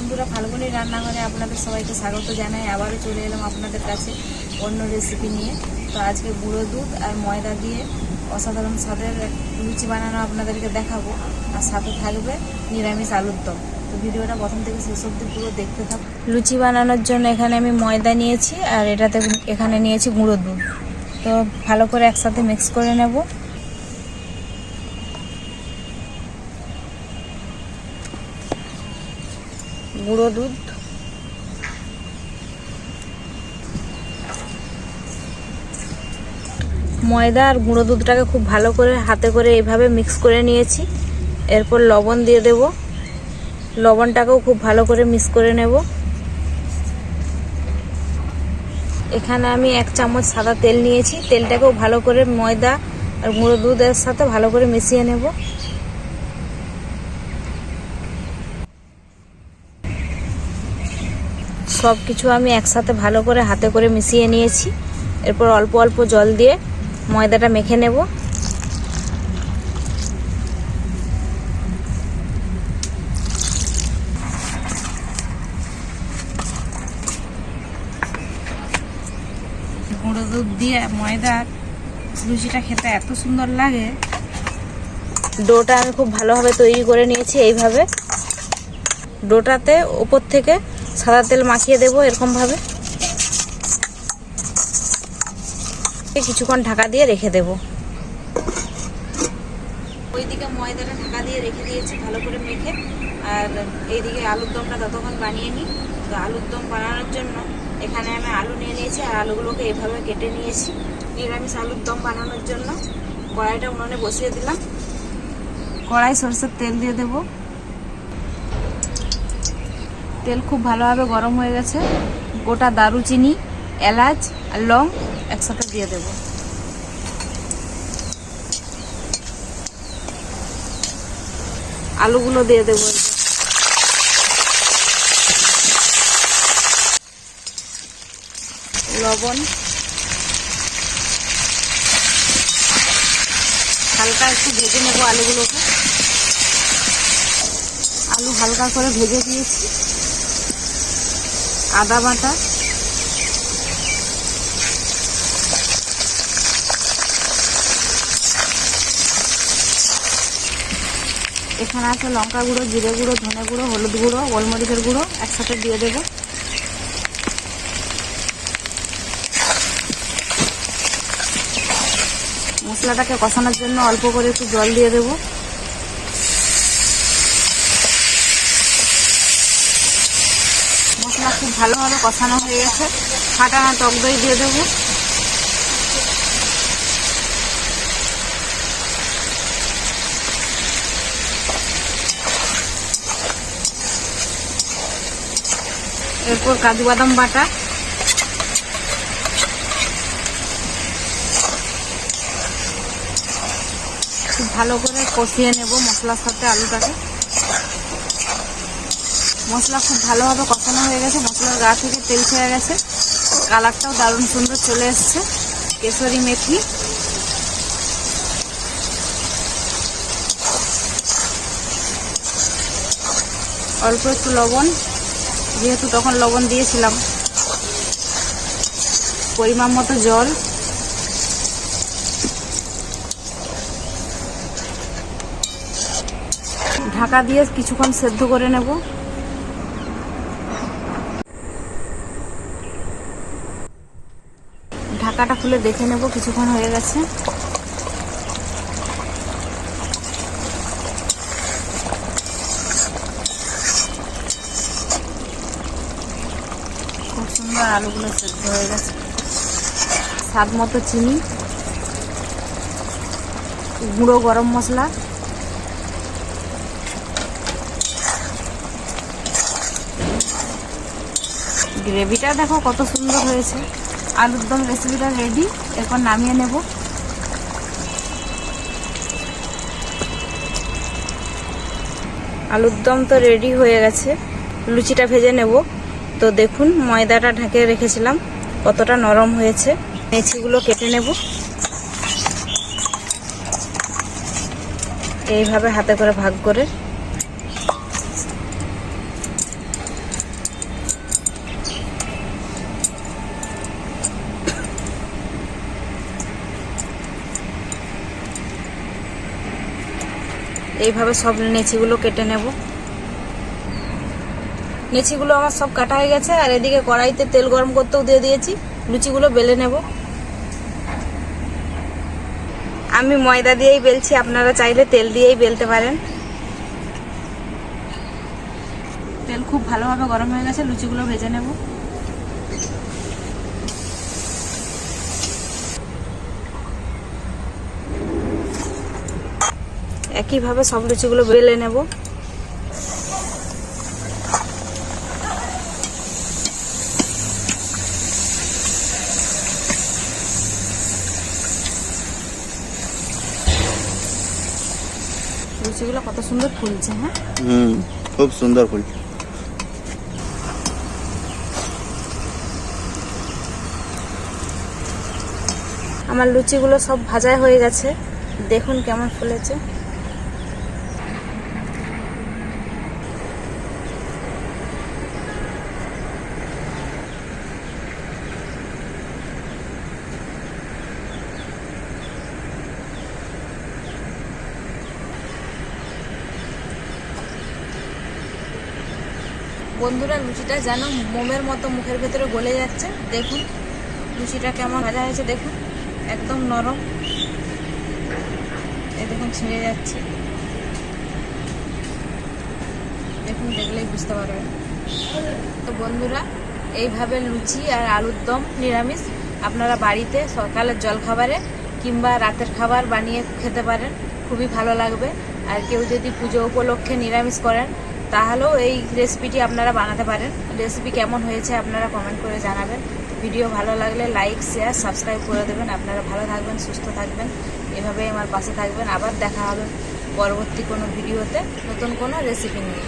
বন্ধুরা, ফাল্গুনী রান্নাঘরে আপনাদের সবাইকে স্বাগত জানাই। আবারও চলে এলাম আপনাদের কাছে অন্য রেসিপি নিয়ে। তো আজকে গুঁড়ো দুধ আর ময়দা দিয়ে অসাধারণ স্বাদের লুচি বানানো আপনাদেরকে দেখাবো, আর সাথে থাকবে নিরামিষ আলুর দম। তো ভিডিওটা প্রথম থেকে শেষ অবধি পুরো দেখতে থাকুন। লুচি বানানোর জন্য এখানে আমি ময়দা নিয়েছি, আর এখানে নিয়েছি গুঁড়ো দুধ। তো ভালো করে একসাথে মিক্স করে নেব। গুঁড়ো দুধ, ময়দা আর গুঁড়ো দুধটাকে খুব ভালো করে হাতে করে এইভাবে মিক্স করে নিয়েছি। এরপর লবণ দিয়ে দেব। লবণটাকেও খুব ভালো করে মিক্স করে নেব। এখানে আমি 1 চামচ সাদা তেল নিয়েছি। তেলটাকেও ভালো করে ময়দা আর গুঁড়ো দুধের সাথে ভালো করে মিশিয়ে নেব। সব কিছু আমি একসাথে ভালো করে হাতে করে মিশিয়ে নিয়েছি। এরপর অল্প অল্প জল দিয়ে ময়দাটা মেখে নেব। গুঁড়ো দুধ দিয়ে ময়দার লুচিটা খেতে এত সুন্দর লাগে। ডোটা আমি খুব ভালোভাবে তৈরি করে নিয়েছি। এইভাবে ডোটাতে উপর থেকে সাদা তেল মাখিয়ে দেবো এরকমভাবে। কিছুক্ষণ ঢাকা দিয়ে রেখে দেব। ওইদিকে ময়দাটা ঢাকা দিয়ে রেখে দিয়েছি ভালো করে মেখে, আর এইদিকে আলুর দমটা ততক্ষণ বানিয়ে নিই। তো আলুর দম বানানোর জন্য এখানে আমি আলু নিয়ে নিয়েছি, আর আলুগুলোকে এইভাবে কেটে নিয়েছি। নিরামিষ আলুর দম বানানোর জন্য কড়াইটা উনুনে বসিয়ে দিলাম। কড়াই সরষের তেল দিয়ে দেব। তেল খুব ভালোভাবে গরম হয়ে গেছে। গোটা দারুচিনি, এলাচ আর লং একসাথে দিয়ে দেব। আলুগুলো দিয়ে দেব। লবণ, হালকা একটু ভেজে নেব আলুগুলোকে। আলু হালকা করে ভেজে দিয়েছি। আদা বাটা, এখানে আছে লঙ্কা গুঁড়ো, জিরে গুঁড়ো, ধনে গুঁড়ো, হলুদ গুঁড়ো, গোলমরিচের গুঁড়ো একসাথে দিয়ে দেব। মশলাটাকে কষানোর জন্য অল্প করে একটু জল দিয়ে দেব। মশলা খুব ভালোভাবে কষানো হয়ে গেছে। ফাটানো টক দই দিয়ে দেবো। এরপর কাজু বাদাম বাটা, খুব ভালো করে কষিয়ে নেব মশলার সাথে আলুটাকে। মশলা খুব ভালোভাবে কষানো হয়ে গেছে। মশলার গা থেকে তেল ছেড়ে গেছে। কালারটাও দারুণ সুন্দর চলে এসছে। কেশরি মেথি, অল্প একটু লবণ, যেহেতু তখন লবণ দিয়েছিলাম। পরিমাণ মতো জল, ঢাকা দিয়ে কিছুক্ষণ সেদ্ধ করে নেব। ঢাকাটা খুলে দেখে নেব কিছুক্ষণ হয়ে গেছে। খুব সুন্দর আলুগুলো সেদ্ধ হয়ে গেছে। স্বাদ মতো চিনি, গুঁড়ো গরম মশলা, গ্রেভিটা দেখো কত সুন্দর হয়েছে। আলুর দম রেসিপিটা রেডি। এরপর নামিয়ে নেব। আলুর দম তো রেডি হয়ে গেছে। লুচিটা ভেজে নেব। তো দেখুন ময়দাটা ঢেকে রেখেছিলাম কতটা নরম হয়েছে। মেথিগুলো কেটে নেব। এইভাবে হাতে করে ভাগ করে এইভাবে সব নেচিগুলো কেটে নেব। নেচিগুলো আমার সব কাটা হয়ে গেছে, আর এদিকে কড়াইতে তেল গরম করতেও দিয়ে দিয়েছি। লুচিগুলো বেলে নেব। আমি ময়দা দিয়েই বেলছি, আপনারা চাইলে তেল দিয়েই বেলতে পারেন। তেল খুব ভালোভাবে গরম হয়ে গেছে, লুচিগুলো ভেজে নেব। একইভাবে সব লুচিগুলো বেলে নেব। লুচিগুলো কত সুন্দর ফুলছে। হ্যাঁ, খুব সুন্দর ফুলছে। আমার লুচিগুলো সব ভাজা হয়ে গেছে, দেখুন কেমন ফুলেছে। বন্ধুরা, লুচিটা যেন মোমের মতো মুখের ভেতরে গলে যাচ্ছে। দেখুন লুচিটা কেমন ভাজা হয়েছে, দেখুন একদম নরম। এই দেখুন ছিঁড়ে যাচ্ছে, দেখুন দেখলেই বুঝতে পারবেন। তো বন্ধুরা, এইভাবে লুচি আর আলুর দম নিরামিষ আপনারা বাড়িতে সকালের জলখাবারে কিংবা রাতের খাবার বানিয়ে খেতে পারেন, খুবই ভালো লাগবে। আর কেউ যদি পুজো উপলক্ষে নিরামিষ করেন তাহলেও এই রেসিপিটি আপনারা বানাতে পারেন। রেসিপি কেমন হয়েছে আপনারা কমেন্ট করে জানাবেন। ভিডিও ভালো লাগলে লাইক, শেয়ার, সাবস্ক্রাইব করে দেবেন। আপনারা ভালো থাকবেন, সুস্থ থাকবেন, এভাবেই আমার পাশে থাকবেন। আবার দেখা হবে পরবর্তী কোনো ভিডিওতে নতুন কোনো রেসিপি নিয়ে।